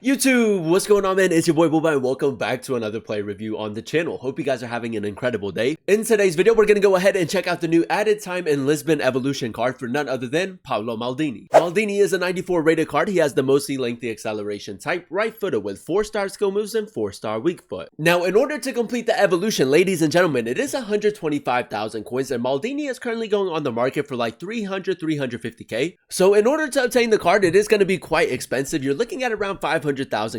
YouTube, what's going on, man? It's your boy Booba and welcome back to another play review on the channel. Hope you guys are having an incredible day. In today's video, we're gonna go ahead and check out the new added time in Lisbon evolution card for none other than Paolo Maldini. Maldini is a 94 rated card. He has the mostly lengthy acceleration type, right footer with 4-star skill moves and 4-star weak foot. Now, in order to complete the evolution, ladies and gentlemen, it is 125,000 coins and Maldini is currently going on the market for like 350k. So in order to obtain the card, it is going to be quite expensive. You're looking at around 500,000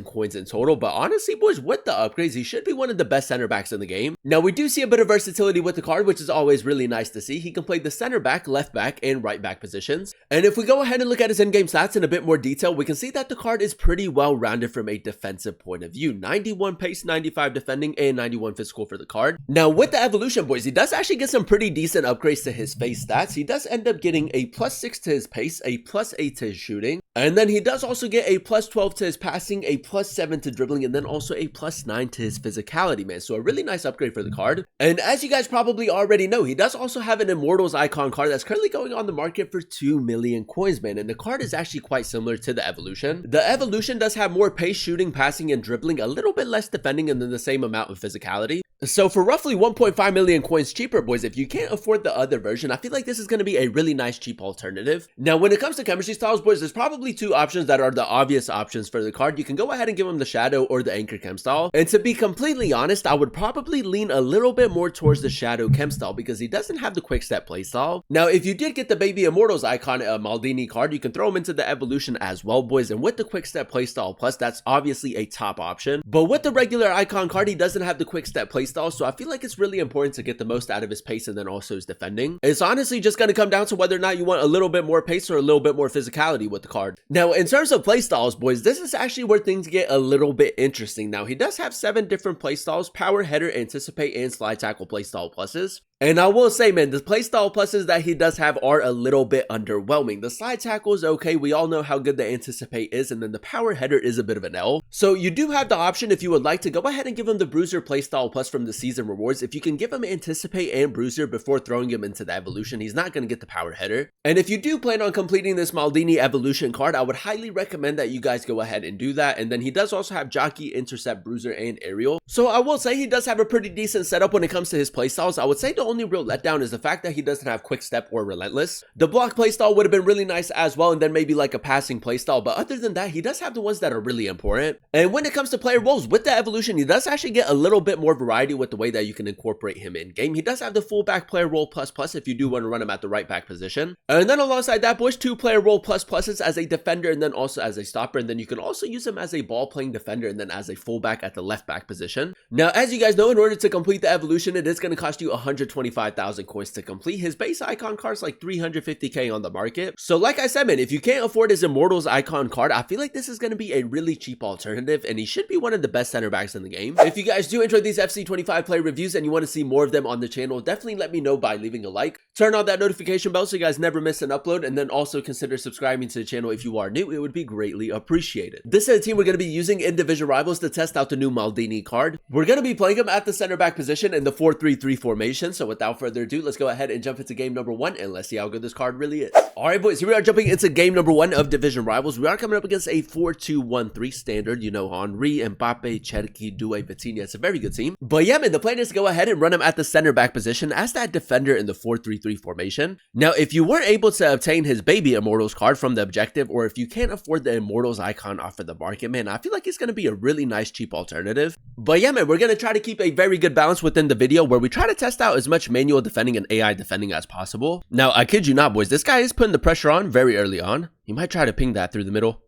coins in total, but honestly, boys, with the upgrades, he should be one of the best center backs in the game. Now, we do see a bit of versatility with the card, which is always really nice to see. He can play the center back, left back, and right back positions. And if we go ahead and look at his in-game stats in a bit more detail, we can see that the card is pretty well rounded from a defensive point of view. 91 pace, 95 defending, and 91 physical for the card. Now, with the evolution, boys, he does actually get some pretty decent upgrades to his face stats. He does end up getting a +6 to his pace, a +8 to his shooting, and then he does also get a +12 to his passing, a +7 to dribbling, and then also a +9 to his physicality, man. So a really nice upgrade for the card. And as you guys probably already know, he does also have an Immortals icon card that's currently going on the market for 2 million coins, man. And the card is actually quite similar to the evolution. The evolution does have more pace, shooting, passing, and dribbling, a little bit less defending, and then the same amount of physicality. So for roughly 1.5 million coins cheaper, boys, if you can't afford the other version, I feel like this is going to be a really nice cheap alternative. Now, when it comes to chemistry styles, boys, there's probably two options that are the obvious options for the card. You can go ahead and give him the Shadow or the Anchor Chem style. And to be completely honest, I would probably lean a little bit more towards the Shadow Chem style because he doesn't have the quick step play style. Now, if you did get the Baby Immortals icon Maldini card, you can throw him into the evolution as well, boys. And with the quick step play style plus, that's obviously a top option. But with the regular icon card, he doesn't have the quick step play style, so I feel like it's really important to get the most out of his pace and then also his defending. It's honestly just going to come down to whether or not you want a little bit more pace or a little bit more physicality with the card. Now, in terms of playstyles, boys, this is actually where things get a little bit interesting. Now, he does have 7 different playstyles: power, header, anticipate, and slide tackle playstyle pluses. And I will say, man, the playstyle pluses that he does have are a little bit underwhelming. The slide tackle is okay. We all know how good the anticipate is. And then the power header is a bit of an L. So you do have the option, if you would like, to go ahead and give him the bruiser playstyle plus from the season rewards. If you can give him anticipate and bruiser before throwing him into the evolution, he's not going to get the power header. And if you do plan on completing this Maldini evolution card, I would highly recommend that you guys go ahead and do that. And then he does also have jockey, intercept, bruiser, and aerial. So I will say he does have a pretty decent setup when it comes to his playstyles. I would say the only real letdown is the fact that he doesn't have quick step or relentless. The block playstyle would have been really nice as well, and then maybe like a passing playstyle, but other than that, he does have the ones that are really important. And when it comes to player roles, with the evolution, he does actually get a little bit more variety with the way that you can incorporate him in game. He does have the fullback player role plus if you do want to run him at the right back position. And then alongside that, boys, 2 player role pluses as a defender and then also as a stopper, and then you can also use him as a ball playing defender and then as a fullback at the left back position. Now, as you guys know, in order to complete the evolution, it is going to cost you 125,000 coins to complete. His base icon card's like 350k on the market. So like I said, man, if you can't afford his Immortals icon card, I feel like this is going to be a really cheap alternative, and he should be one of the best center backs in the game. If you guys do enjoy these FC25 play reviews and you want to see more of them on the channel, definitely let me know by leaving a like. Turn on that notification bell so you guys never miss an upload, and then also consider subscribing to the channel if you are new. It would be greatly appreciated. This is a team we're going to be using in Division Rivals to test out the new Maldini card. We're going to be playing him at the center back position in the 4-3-3 formation. So without further ado, let's go ahead and jump into game number 1 and let's see how good this card really is. Alright, boys, here we are jumping into game number 1 of Division Rivals. We are coming up against a 4-2-1-3 standard. You know, Henry, Mbappe, Cherki, Doué, Vitinha. It's a very good team. But yeah, man, the plan is to go ahead and run him at the center back position as that defender in the 4-3-3 formation. Now, if you weren't able to obtain his Baby Immortals card from the objective, or if you can't afford the Immortals icon off of the market, man, I feel like it's going to be a really nice cheap alternative. But yeah, man, we're going to try to keep a very good balance within the video where we try to test out as much manual defending and AI defending as possible. Now, I kid you not, boys, this guy is putting the pressure on very early on. He might try to ping that through the middle.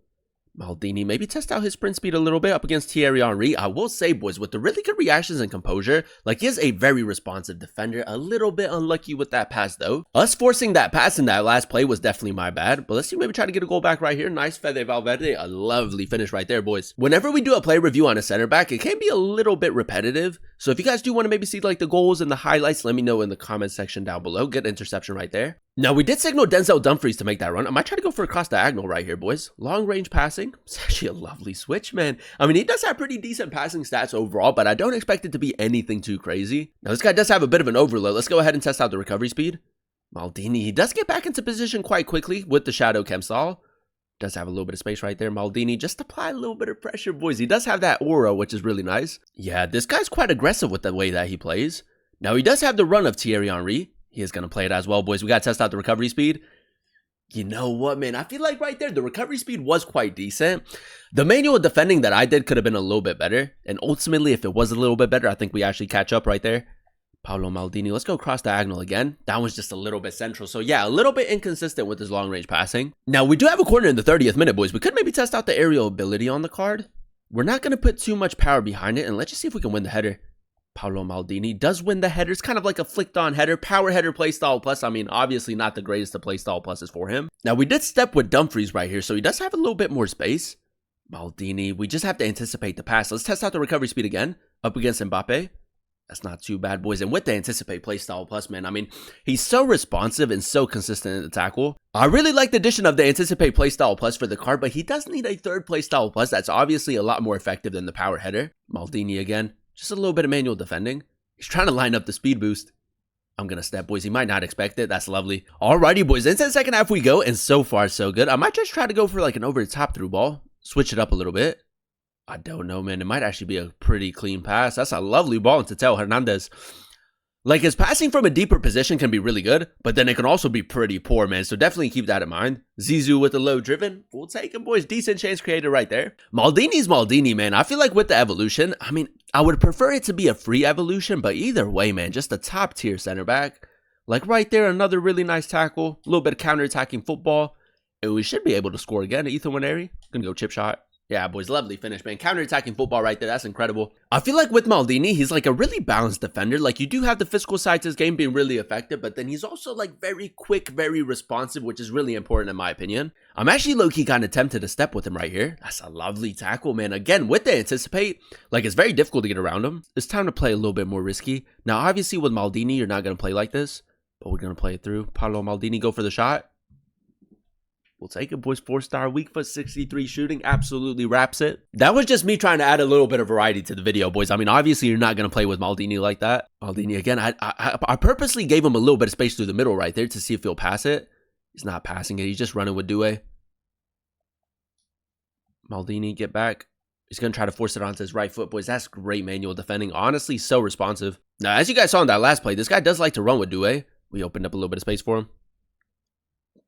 Maldini, maybe test out his sprint speed a little bit up against Thierry Henry. I will say, boys, with the really good reactions and composure, like, he is a very responsive defender. A little bit unlucky with that pass, though. Us forcing that pass in that last play was definitely my bad. But let's see, maybe try to get a goal back right here. Nice Fede Valverde. A lovely finish right there, boys. Whenever we do a play review on a center back, it can be a little bit repetitive. So if you guys do want to maybe see, like, the goals and the highlights, let me know in the comment section down below. Good interception right there. Now, we did signal Denzel Dumfries to make that run. I might try to go for a cross diagonal right here, boys. Long range passing. It's actually a lovely switch, man. I mean, he does have pretty decent passing stats overall, but I don't expect it to be anything too crazy. Now, this guy does have a bit of an overload. Let's go ahead and test out the recovery speed. Maldini, he does get back into position quite quickly with the Shadow Chem style. Does have a little bit of space right there. Maldini just apply a little bit of pressure, boys. He does have that aura, which is really nice. Yeah, this guy's quite aggressive with the way that he plays. Now, he does have the run of Thierry Henry. He is going to play it as well, boys. We got to test out the recovery speed. You know what, man? I feel like right there, the recovery speed was quite decent. The manual defending that I did could have been a little bit better. And ultimately, if it was a little bit better, I think we actually catch up right there. Paolo Maldini, let's go cross diagonal again. That was just a little bit central. So yeah, a little bit inconsistent with his long range passing. Now we do have a corner in the 30th minute, boys. We could maybe test out the aerial ability on the card. We're not going to put too much power behind it. And let's just see if we can win the header. Paolo Maldini does win the header. It's kind of like a flicked on header. Power header playstyle plus. I mean, obviously not the greatest of playstyle pluses for him. Now we did step with Dumfries right here. So he does have a little bit more space. Maldini, we just have to anticipate the pass. Let's test out the recovery speed again. Up against Mbappe. That's not too bad, boys. And with the anticipate playstyle plus, man, I mean, he's so responsive and so consistent in the tackle. I really like the addition of the anticipate playstyle plus for the card, but he does need a third playstyle plus that's obviously a lot more effective than the power header. Maldini again, just a little bit of manual defending. He's trying to line up the speed boost. I'm going to step, boys. He might not expect it. That's lovely. Alrighty, boys. Into the second half we go, and so far, so good. I might just try to go for like an over-the-top through ball. Switch it up a little bit. I don't know, man. It might actually be a pretty clean pass. That's a lovely ball into Teo Hernandez. Like, his passing from a deeper position can be really good, but then it can also be pretty poor, man. So definitely keep that in mind. Zizou with the low driven. We'll take him, boys. Decent chance created right there. Maldini's Maldini, man. I feel like with the evolution, I mean, I would prefer it to be a free evolution, but either way, man, just a top tier center back. Like right there, another really nice tackle. A little bit of counter-attacking football. And we should be able to score again. Ethan Winery. Gonna go chip shot. Yeah, boys, lovely finish, man. Counter-attacking football right there. That's incredible. I feel like with Maldini, he's like a really balanced defender. Like, you do have the physical side to his game being really effective, but then he's also like very quick, very responsive, which is really important in my opinion. I'm actually low-key kind of tempted to step with him right here. That's a lovely tackle, man. Again, with the anticipate, like, it's very difficult to get around him. It's time to play a little bit more risky. Now, obviously, with Maldini, you're not going to play like this, but we're going to play it through. Paolo Maldini, go for the shot. We'll take it, boys. 4-star, weak foot, 63 shooting. Absolutely wraps it. That was just me trying to add a little bit of variety to the video, boys. I mean, obviously, you're not going to play with Maldini like that. Maldini, again, I purposely gave him a little bit of space through the middle right there to see if he'll pass it. He's not passing it. He's just running with Doué. Maldini, get back. He's going to try to force it onto his right foot, boys. That's great manual defending. Honestly, so responsive. Now, as you guys saw in that last play, this guy does like to run with Doué. We opened up a little bit of space for him.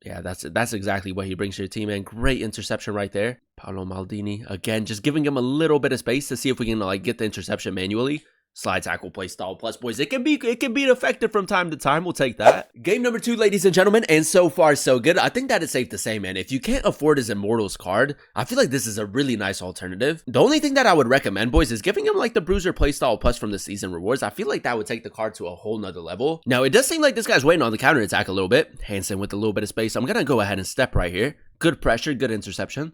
Yeah, that's exactly what he brings to your team, man. Great interception right there. Paolo Maldini, again, just giving him a little bit of space to see if we can like get the interception manually. Slide tackle play style plus, boys. It can be effective from time to time. We'll take that. Game number 2, ladies and gentlemen, and so far so good. I think that is safe to say, man. If you can't afford his Immortals card, I feel like this is a really nice alternative. The only thing that I would recommend, boys, is giving him like the Bruiser playstyle plus from the season rewards. I feel like that would take the card to a whole nother level. Now, it does seem like this guy's waiting on the counter attack a little bit. Hansen with a little bit of space. I'm gonna go ahead and step right here. Good pressure, good interception.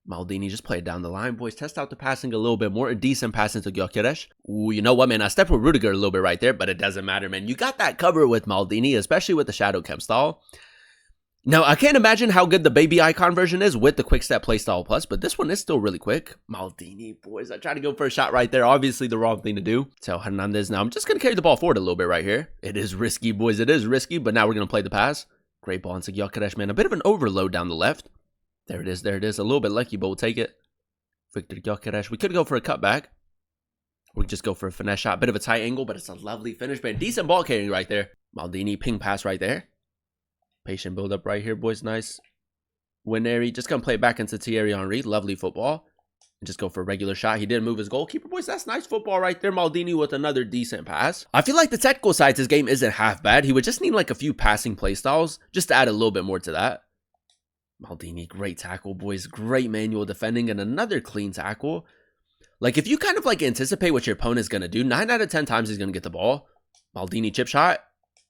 Maldini, just play it down the line, boys. Test out the passing a little bit more. A decent pass into Gyökeres. Ooh, you know what, man? I stepped with Rudiger a little bit right there, but it doesn't matter, man. You got that cover with Maldini, especially with the Shadow Chem style. Now, I can't imagine how good the baby icon version is with the quick step playstyle plus, but this one is still really quick. Maldini, boys. I tried to go for a shot right there. Obviously, the wrong thing to do. Teo Hernandez. Now, I'm just going to carry the ball forward a little bit right here. It is risky, boys. It is risky, but now we're going to play the pass. Great ball into Gyökeres, man. A bit of an overload down the left. There it is. There it is. A little bit lucky, but we'll take it. Victor Gyökeres. We could go for a cutback. We just go for a finesse shot. Bit of a tight angle, but it's a lovely finish, man. Decent ball carrying right there. Maldini, ping pass right there. Patient build up right here, boys. Nice. Winery. Just going to play it back into Thierry Henry. Lovely football. And just go for a regular shot. He didn't move his goalkeeper, boys. That's nice football right there. Maldini with another decent pass. I feel like the technical side to his game isn't half bad. He would just need like a few passing play styles just to add a little bit more to that. Maldini, great tackle, boys. Great manual defending and another clean tackle. Like, if you kind of like anticipate what your opponent is going to do, 9 out of 10 times he's going to get the ball. Maldini chip shot.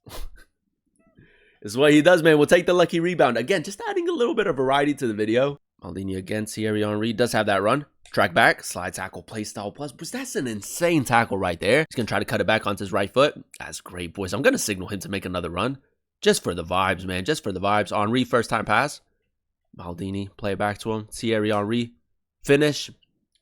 This is what he does, man. We'll take the lucky rebound. Again, just adding a little bit of variety to the video. Maldini again. Thierry Henry does have that run. Track back. Slide tackle. Play style plus. But that's an insane tackle right there. He's going to try to cut it back onto his right foot. That's great, boys. I'm going to signal him to make another run. Just for the vibes, man. Just for the vibes. Henry, first time pass. Maldini, play it back to him. Thierry Henry, finish.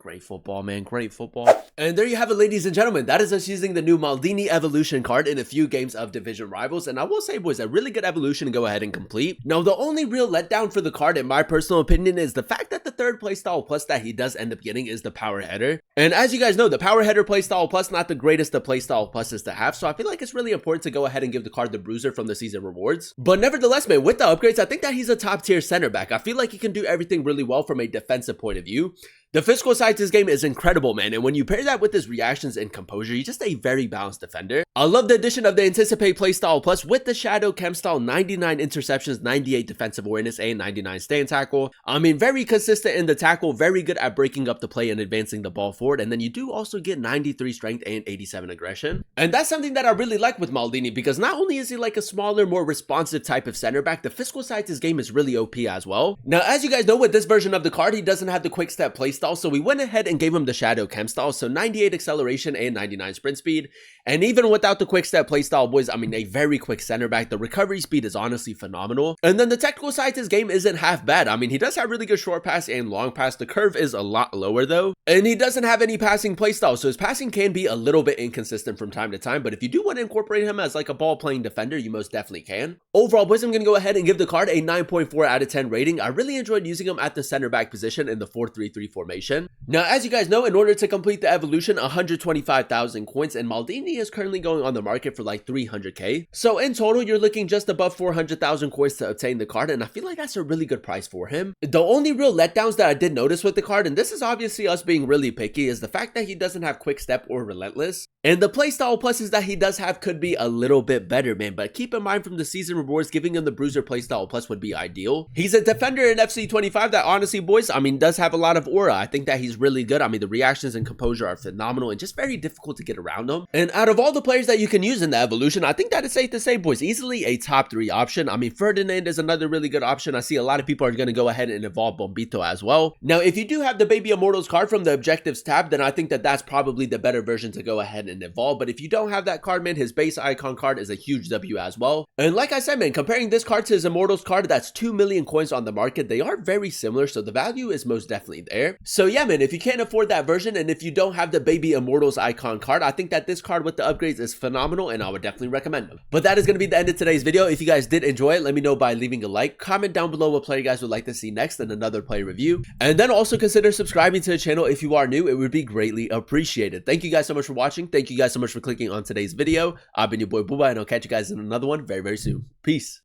Great football, man. Great football. And there you have it, ladies and gentlemen. That is us using the new Maldini Evolution card in a few games of Division Rivals. And I will say, boys, a really good evolution to go ahead and complete. Now, the only real letdown for the card, in my personal opinion, is the fact that the third playstyle plus that he does end up getting is the Power Header. And as you guys know, the Power Header playstyle plus, not the greatest of playstyle pluses to have. So I feel like it's really important to go ahead and give the card the Bruiser from the season rewards. But nevertheless, man, with the upgrades, I think that he's a top tier center back. I feel like he can do everything really well from a defensive point of view. The physical side to this game is incredible, man, and when you pair that with his reactions and composure, he's just a very balanced defender. I love the addition of the Anticipate playstyle plus with the Shadow Chem style, 99 interceptions, 98 defensive awareness, and 99 stand tackle. I mean, very consistent in the tackle, very good at breaking up the play and advancing the ball forward, and then you do also get 93 strength and 87 aggression. And that's something that I really like with Maldini, because not only is he like a smaller, more responsive type of center back, the physical side to his game is really OP as well. Now, as you guys know, with this version of the card, he doesn't have the quick step playstyle, so we went ahead and gave him the Shadow Chem style, so 98 acceleration and 99 sprint speed. And even without the quick step playstyle, boys, I mean, a very quick center back. The recovery speed is honestly phenomenal. And then the technical side to his game isn't half bad. I mean, he does have really good short pass and long pass. The curve is a lot lower though, and he doesn't have any passing playstyle, so his passing can be a little bit inconsistent from time to time. But if you do want to incorporate him as like a ball playing defender, you most definitely can. Overall, boys, I'm going to go ahead and give the card a 9.4 out of 10 rating. I really enjoyed using him at the center back position in the 4-3-3 formation. Now, as you guys know, in order to complete the evolution, 125,000 coins, and Maldini is currently going on the market for like 300k. So in total, you're looking just above 400,000 coins to obtain the card, and I feel like that's a really good price for him. The only real letdowns that I did notice with the card, and this is obviously us being really picky, is the fact that he doesn't have quick step or relentless. And the playstyle pluses that he does have could be a little bit better, man, but keep in mind from the season rewards, giving him the Bruiser playstyle plus would be ideal. He's a defender in FC25 that honestly, boys, I mean, does have a lot of aura. I think that he's really good. I mean, the reactions and composure are phenomenal and just very difficult to get around him. And out of all the players that you can use in the evolution, I think that it's safe to say, boys, easily a top 3 option. I mean, Ferdinand is another really good option. I see a lot of people are going to go ahead and evolve Bombito as well. Now, if you do have the Baby Immortals card from the Objectives tab, then I think that that's probably the better version to go ahead and evolve. But if you don't have that card, man, his base icon card is a huge W as well. And like I said, man, comparing this card to his Immortals card, that's 2 million coins on the market. They are very similar, so the value is most definitely there. So yeah, man, if you can't afford that version and if you don't have the Baby Immortals icon card, I think that this card with the upgrades is phenomenal and I would definitely recommend them. But that is going to be the end of today's video. If you guys did enjoy it, let me know by leaving a like, comment down below what player you guys would like to see next in another player review, and then also consider subscribing to the channel if you are new. It would be greatly appreciated. Thank you guys so much for watching. Thank you guys so much for clicking on today's video. I've been your boy Booba, and I'll catch you guys in another one very, very soon. Peace.